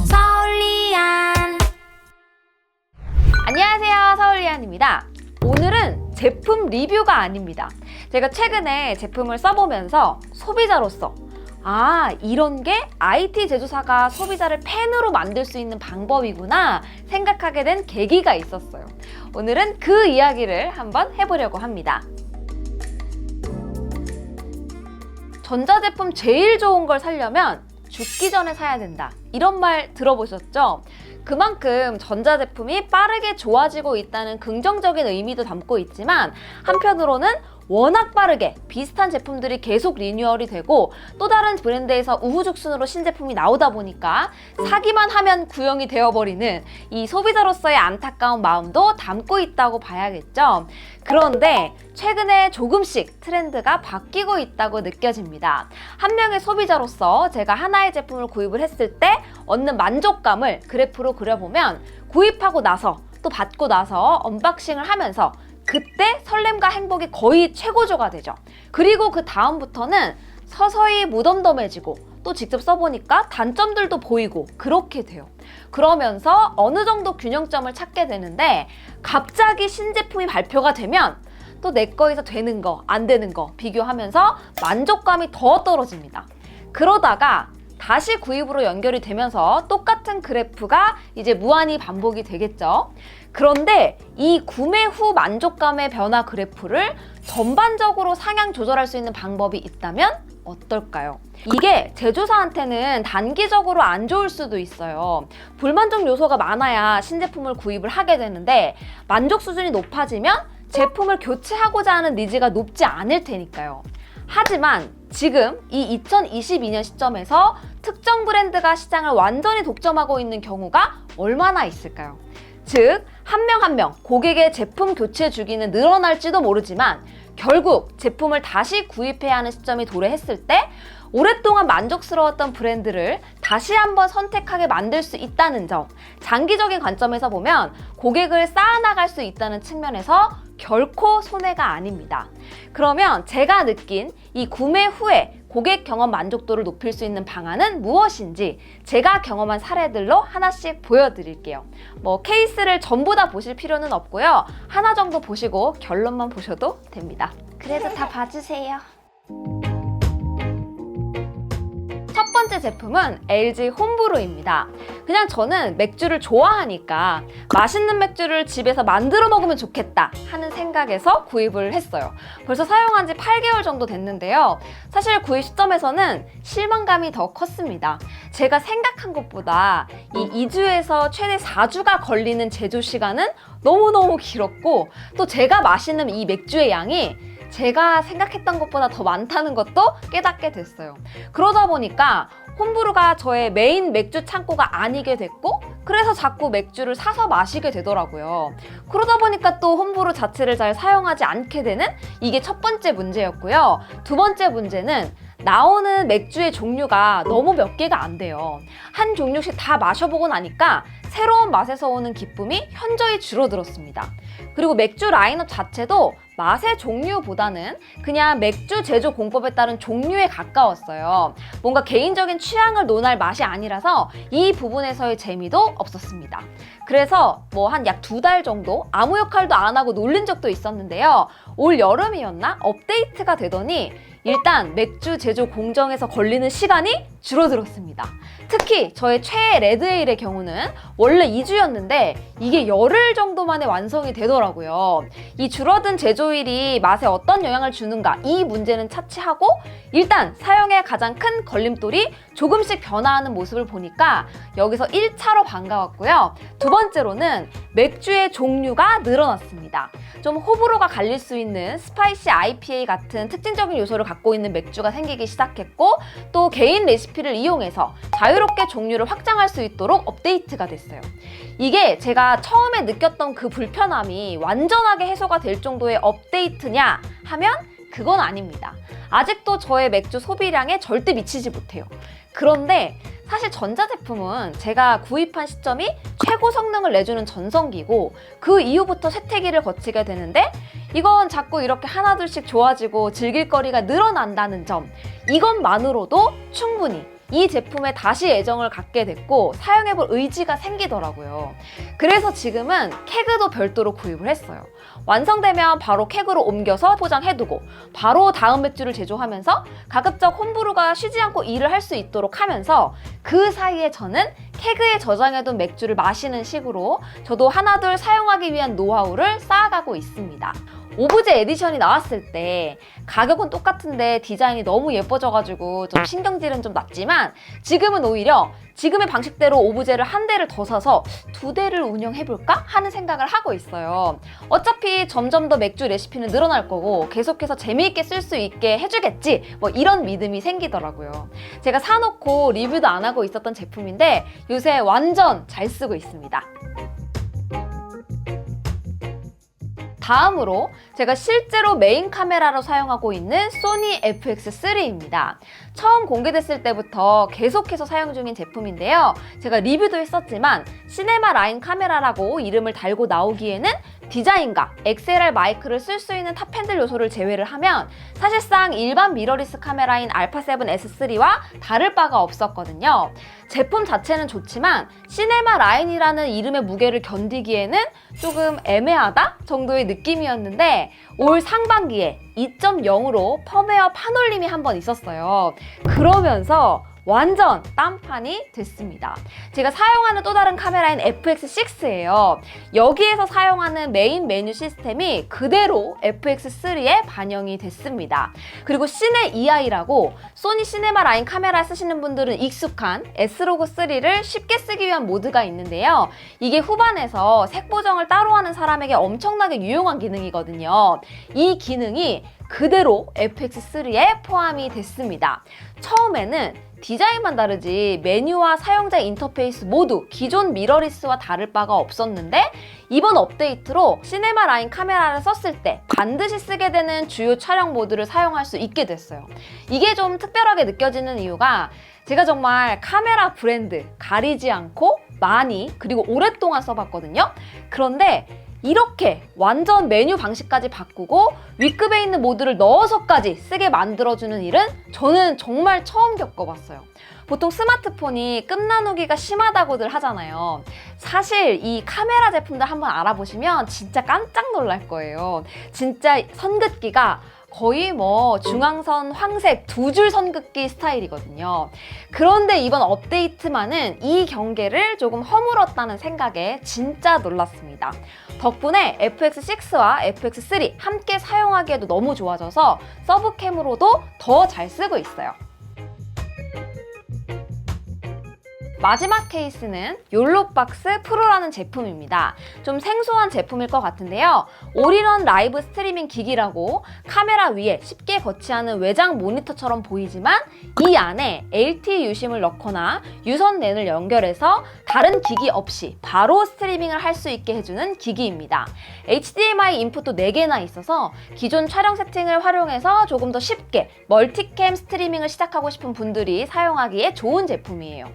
서울리안. 안녕하세요, 서울리안입니다. 오늘은 제품 리뷰가 아닙니다. 제가 최근에 제품을 써보면서 소비자로서 이런 게 IT 제조사가 소비자를 팬으로 만들 수 있는 방법이구나 생각하게 된 계기가 있었어요. 오늘은 그 이야기를 한번 해보려고 합니다. 전자제품 제일 좋은 걸 사려면 죽기 전에 사야 된다. 이런 말 들어보셨죠? 그만큼 전자제품이 빠르게 좋아지고 있다는 긍정적인 의미도 담고 있지만 한편으로는 워낙 빠르게 비슷한 제품들이 계속 리뉴얼이 되고 또 다른 브랜드에서 우후죽순으로 신제품이 나오다 보니까 사기만 하면 구형이 되어버리는 이 소비자로서의 안타까운 마음도 담고 있다고 봐야겠죠. 그런데 최근에 조금씩 트렌드가 바뀌고 있다고 느껴집니다. 한 명의 소비자로서 제가 하나의 제품을 구입을 했을 때 얻는 만족감을 그래프로 그려보면 구입하고 나서 또 받고 나서 언박싱을 하면서 그때 설렘과 행복이 거의 최고조가 되죠. 그리고 그 다음부터는 서서히 무덤덤해지고 또 직접 써보니까 단점들도 보이고 그렇게 돼요. 그러면서 어느 정도 균형점을 찾게 되는데 갑자기 신제품이 발표가 되면 또 내 거에서 되는 거, 안 되는 거 비교하면서 만족감이 더 떨어집니다. 그러다가 다시 구입으로 연결이 되면서 똑같은 그래프가 이제 무한히 반복이 되겠죠. 그런데 이 구매 후 만족감의 변화 그래프를 전반적으로 상향 조절할 수 있는 방법이 있다면 어떨까요? 이게 제조사한테는 단기적으로 안 좋을 수도 있어요. 불만족 요소가 많아야 신제품을 구입을 하게 되는데 만족 수준이 높아지면 제품을 교체하고자 하는 니즈가 높지 않을 테니까요. 하지만 지금 이 2022년 시점에서 특정 브랜드가 시장을 완전히 독점하고 있는 경우가 얼마나 있을까요? 즉, 한 명 한 명 고객의 제품 교체 주기는 늘어날지도 모르지만 결국 제품을 다시 구입해야 하는 시점이 도래했을 때 오랫동안 만족스러웠던 브랜드를 다시 한번 선택하게 만들 수 있다는 점, 장기적인 관점에서 보면 고객을 쌓아나갈 수 있다는 측면에서 결코 손해가 아닙니다. 그러면 제가 느낀 이 구매 후에 고객 경험 만족도를 높일 수 있는 방안은 무엇인지 제가 경험한 사례들로 하나씩 보여드릴게요. 케이스를 전부 다 보실 필요는 없고요. 하나 정도 보시고 결론만 보셔도 됩니다. 그래도 다 봐주세요. 첫 번째 제품은 LG 홈브루입니다. 그냥 저는 맥주를 좋아하니까 맛있는 맥주를 집에서 만들어 먹으면 좋겠다 하는 생각에서 구입을 했어요. 벌써 사용한 지 8개월 정도 됐는데요. 사실 구입 시점에서는 실망감이 더 컸습니다. 제가 생각한 것보다 이 2주에서 최대 4주가 걸리는 제조 시간은 너무너무 길었고 또 제가 마시는 이 맥주의 양이 제가 생각했던 것보다 더 많다는 것도 깨닫게 됐어요. 그러다 보니까 홈브루가 저의 메인 맥주 창고가 아니게 됐고 그래서 자꾸 맥주를 사서 마시게 되더라고요. 그러다 보니까 또 홈브루 자체를 잘 사용하지 않게 되는 이게 첫 번째 문제였고요. 두 번째 문제는 나오는 맥주의 종류가 너무 몇 개가 안 돼요. 한 종류씩 다 마셔보고 나니까 새로운 맛에서 오는 기쁨이 현저히 줄어들었습니다. 그리고 맥주 라인업 자체도 맛의 종류보다는 그냥 맥주 제조 공법에 따른 종류에 가까웠어요. 뭔가 개인적인 취향을 논할 맛이 아니라서 이 부분에서의 재미도 없었습니다. 그래서 한 약 2달 정도 아무 역할도 안 하고 놀린 적도 있었는데요. 올 여름이었나? 업데이트가 되더니 일단 맥주 제조 공정에서 걸리는 시간이 줄어들었습니다. 특히 저의 최애 레드에일의 경우는 원래 2주였는데 이게 열흘 정도 만에 완성이 되더라고요. 이 줄어든 제조일이 맛에 어떤 영향을 주는가 이 문제는 차치하고 일단 사용에 가장 큰 걸림돌이 조금씩 변화하는 모습을 보니까 여기서 1차로 반가웠고요. 두 번째로는 맥주의 종류가 늘어났습니다. 좀 호불호가 갈릴 수 있는 스파이시 IPA 같은 특징적인 요소를 갖고 있는 맥주가 생기기 시작했고 또 개인 레시피를 이용해서 자유롭게 종류를 확장할 수 있도록 업데이트가 됐어요. 이게 제가 처음에 느꼈던 그 불편함이 완전하게 해소가 될 정도의 업데이트냐 하면 그건 아닙니다. 아직도 저의 맥주 소비량에 절대 미치지 못해요. 그런데 사실 전자제품은 제가 구입한 시점이 최고 성능을 내주는 전성기고 그 이후부터 쇠퇴기를 거치게 되는데 이건 자꾸 이렇게 하나둘씩 좋아지고 즐길 거리가 늘어난다는 점, 이것만으로도 충분히 이 제품에 다시 애정을 갖게 됐고 사용해볼 의지가 생기더라고요. 그래서 지금은 케그도 별도로 구입을 했어요. 완성되면 바로 케그로 옮겨서 포장해두고 바로 다음 맥주를 제조하면서 가급적 홈브루가 쉬지 않고 일을 할 수 있도록 하면서 그 사이에 저는 케그에 저장해둔 맥주를 마시는 식으로 저도 하나둘 사용하기 위한 노하우를 쌓아가고 있습니다. 오브제 에디션이 나왔을 때 가격은 똑같은데 디자인이 너무 예뻐져가지고 좀 신경질은 좀 났지만 지금은 오히려 지금의 방식대로 오브제를 한 대를 더 사서 두 대를 운영해볼까 하는 생각을 하고 있어요. 어차피 점점 더 맥주 레시피는 늘어날 거고 계속해서 재미있게 쓸 수 있게 해주겠지, 뭐 이런 믿음이 생기더라고요. 제가 사놓고 리뷰도 안 하고 있었던 제품인데 요새 완전 잘 쓰고 있습니다. 다음으로 제가 실제로 메인 카메라로 사용하고 있는 소니 FX3입니다. 처음 공개됐을 때부터 계속해서 사용 중인 제품인데요. 제가 리뷰도 했었지만 시네마 라인 카메라라고 이름을 달고 나오기에는 디자인과 XLR 마이크를 쓸 수 있는 탑핸들 요소를 제외를 하면 사실상 일반 미러리스 카메라인 α7S3와 다를 바가 없었거든요. 제품 자체는 좋지만 시네마 라인이라는 이름의 무게를 견디기에는 조금 애매하다 정도의 느낌이었는데 올 상반기에 2.0으로 펌웨어 판올림이 한번 있었어요. 그러면서 완전 딴판이 됐습니다. 제가 사용하는 또 다른 카메라인 FX6예요. 여기에서 사용하는 메인 메뉴 시스템이 그대로 FX3에 반영이 됐습니다. 그리고 시네 EI라고 소니 시네마 라인 카메라 쓰시는 분들은 익숙한 S로그3를 쉽게 쓰기 위한 모드가 있는데요. 이게 후반에서 색 보정을 따로 하는 사람에게 엄청나게 유용한 기능이거든요. 이 기능이 그대로 FX3에 포함이 됐습니다. 처음에는 디자인만 다르지 메뉴와 사용자 인터페이스 모두 기존 미러리스와 다를 바가 없었는데 이번 업데이트로 시네마 라인 카메라를 썼을 때 반드시 쓰게 되는 주요 촬영 모드를 사용할 수 있게 됐어요. 이게 좀 특별하게 느껴지는 이유가 제가 정말 카메라 브랜드 가리지 않고 많이 그리고 오랫동안 써봤거든요. 그런데 이렇게 완전 메뉴 방식까지 바꾸고 윗급에 있는 모드를 넣어서까지 쓰게 만들어주는 일은 저는 정말 처음 겪어봤어요. 보통 스마트폰이 끝나누기가 심하다고들 하잖아요. 사실 이 카메라 제품들 한번 알아보시면 진짜 깜짝 놀랄 거예요. 진짜 선긋기가 거의 뭐 중앙선 황색 두 줄 선긋기 스타일이거든요. 그런데 이번 업데이트만은 이 경계를 조금 허물었다는 생각에 진짜 놀랐습니다. 덕분에 FX6와 FX3 함께 사용하기에도 너무 좋아져서 서브캠으로도 더 잘 쓰고 있어요. 마지막 케이스는 욜로박스 프로라는 제품입니다. 좀 생소한 제품일 것 같은데요. 올인원 라이브 스트리밍 기기라고 카메라 위에 쉽게 거치하는 외장 모니터처럼 보이지만 이 안에 LTE 유심을 넣거나 유선 랜을 연결해서 다른 기기 없이 바로 스트리밍을 할 수 있게 해주는 기기입니다. HDMI 인풋도 4개나 있어서 기존 촬영 세팅을 활용해서 조금 더 쉽게 멀티캠 스트리밍을 시작하고 싶은 분들이 사용하기에 좋은 제품이에요.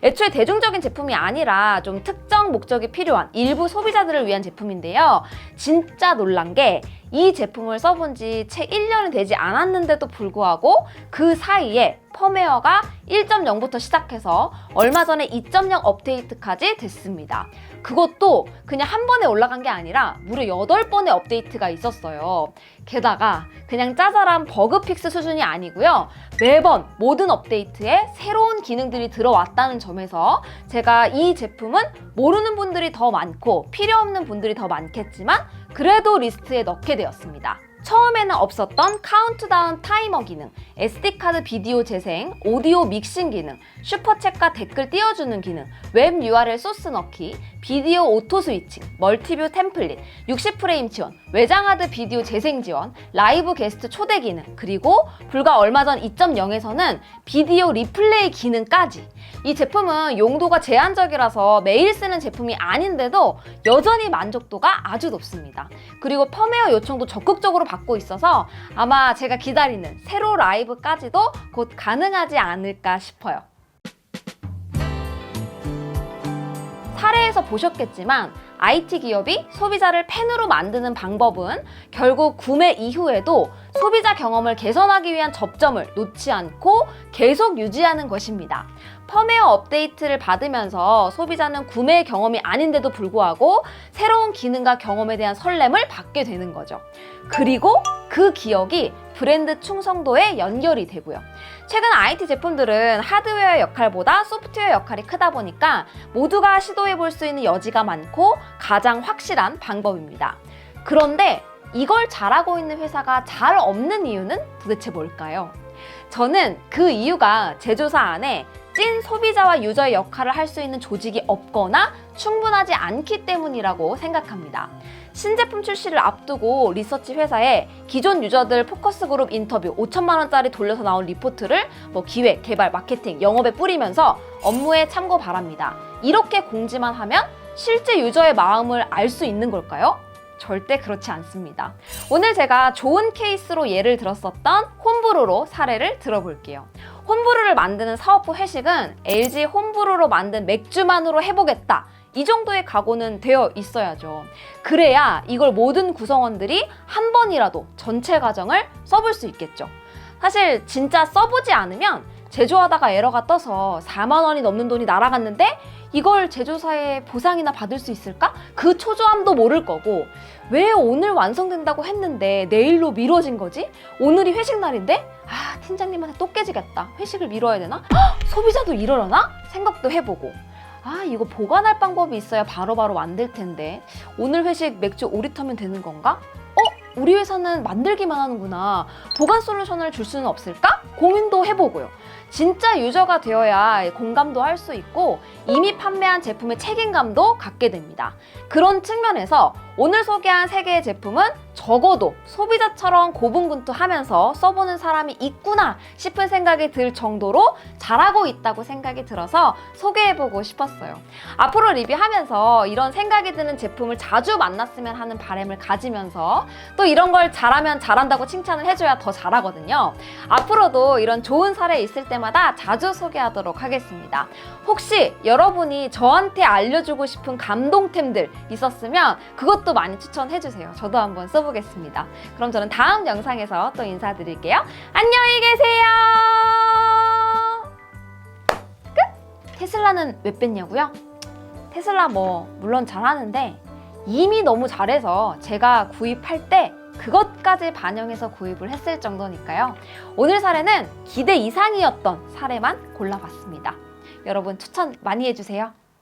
애초에 대중적인 제품이 아니라 좀 특정 목적이 필요한 일부 소비자들을 위한 제품인데요. 진짜 놀란 게 이 제품을 써본 지 채 1년이 되지 않았는데도 불구하고 그 사이에 펌웨어가 1.0부터 시작해서 얼마 전에 2.0 업데이트까지 됐습니다. 그것도 그냥 한 번에 올라간 게 아니라 무려 8번의 업데이트가 있었어요. 게다가 그냥 짜잘한 버그 픽스 수준이 아니고요. 매번 모든 업데이트에 새로운 기능들이 들어왔다는 점에서 제가 이 제품은 모르는 분들이 더 많고 필요 없는 분들이 더 많겠지만 그래도 리스트에 넣게 되었습니다. 처음에는 없었던 카운트다운 타이머 기능, SD카드 비디오 재생, 오디오 믹싱 기능, 슈퍼챗과 댓글 띄워주는 기능, 웹 URL 소스 넣기, 비디오 오토 스위칭, 멀티뷰 템플릿, 60프레임 지원, 외장하드 비디오 재생 지원, 라이브 게스트 초대 기능, 그리고 불과 얼마 전 2.0에서는 비디오 리플레이 기능까지. 이 제품은 용도가 제한적이라서 매일 쓰는 제품이 아닌데도 여전히 만족도가 아주 높습니다. 그리고 펌웨어 요청도 적극적으로 받고 있어서 아마 제가 기다리는 세로 라이브까지도 곧 가능하지 않을까 싶어요. 사례에서 보셨겠지만 IT 기업이 소비자를 팬으로 만드는 방법은 결국 구매 이후에도 소비자 경험을 개선하기 위한 접점을 놓지 않고 계속 유지하는 것입니다. 펌웨어 업데이트를 받으면서 소비자는 구매 경험이 아닌데도 불구하고 새로운 기능과 경험에 대한 설렘을 받게 되는 거죠. 그리고 그 기억이 브랜드 충성도에 연결이 되고요. 최근 IT 제품들은 하드웨어 역할보다 소프트웨어 역할이 크다 보니까 모두가 시도해 볼 수 있는 여지가 많고 가장 확실한 방법입니다. 그런데 이걸 잘하고 있는 회사가 잘 없는 이유는 도대체 뭘까요? 저는 그 이유가 제조사 안에 찐 소비자와 유저의 역할을 할 수 있는 조직이 없거나 충분하지 않기 때문이라고 생각합니다. 신제품 출시를 앞두고 리서치 회사에 기존 유저들 포커스 그룹 인터뷰 5천만 원짜리 돌려서 나온 리포트를 기획, 개발, 마케팅, 영업에 뿌리면서 업무에 참고 바랍니다. 이렇게 공지만 하면 실제 유저의 마음을 알 수 있는 걸까요? 절대 그렇지 않습니다. 오늘 제가 좋은 케이스로 예를 들었었던 홈브루로 사례를 들어볼게요. 홈브루를 만드는 사업부 회식은 LG 홈브루로 만든 맥주만으로 해보겠다. 이 정도의 각오는 되어 있어야죠. 그래야 이걸 모든 구성원들이 한 번이라도 전체 과정을 써볼 수 있겠죠. 사실 진짜 써보지 않으면 제조하다가 에러가 떠서 4만 원이 넘는 돈이 날아갔는데 이걸 제조사에 보상이나 받을 수 있을까? 그 초조함도 모를 거고 왜 오늘 완성된다고 했는데 내일로 미뤄진 거지? 오늘이 회식 날인데? 아, 팀장님한테 또 깨지겠다. 회식을 미뤄야 되나? 헉, 소비자도 이러려나? 생각도 해보고 아, 이거 보관할 방법이 있어야 바로바로 만들 텐데 오늘 회식 맥주 5리터면 되는 건가? 우리 회사는 만들기만 하는구나. 보관 솔루션을 줄 수는 없을까? 고민도 해보고요. 진짜 유저가 되어야 공감도 할 수 있고 이미 판매한 제품의 책임감도 갖게 됩니다. 그런 측면에서 오늘 소개한 3개의 제품은 적어도 소비자처럼 고분분투하면서 써보는 사람이 있구나 싶은 생각이 들 정도로 잘하고 있다고 생각이 들어서 소개해보고 싶었어요. 앞으로 리뷰하면서 이런 생각이 드는 제품을 자주 만났으면 하는 바람을 가지면서 또 이런 걸 잘하면 잘한다고 칭찬을 해줘야 더 잘하거든요. 앞으로도 이런 좋은 사례 있을 때마다 자주 소개하도록 하겠습니다. 혹시 여러분이 저한테 알려주고 싶은 감동템들 있었으면 그것도 많이 추천해주세요. 저도 한번 써보겠습니다. 그럼 저는 다음 영상에서 또 인사드릴게요. 안녕히 계세요. 끝! 테슬라는 왜 뺐냐고요? 테슬라 물론 잘하는데 이미 너무 잘해서 제가 구입할 때 그것까지 반영해서 구입을 했을 정도니까요. 오늘 사례는 기대 이상이었던 사례만 골라봤습니다. 여러분 추천 많이 해주세요.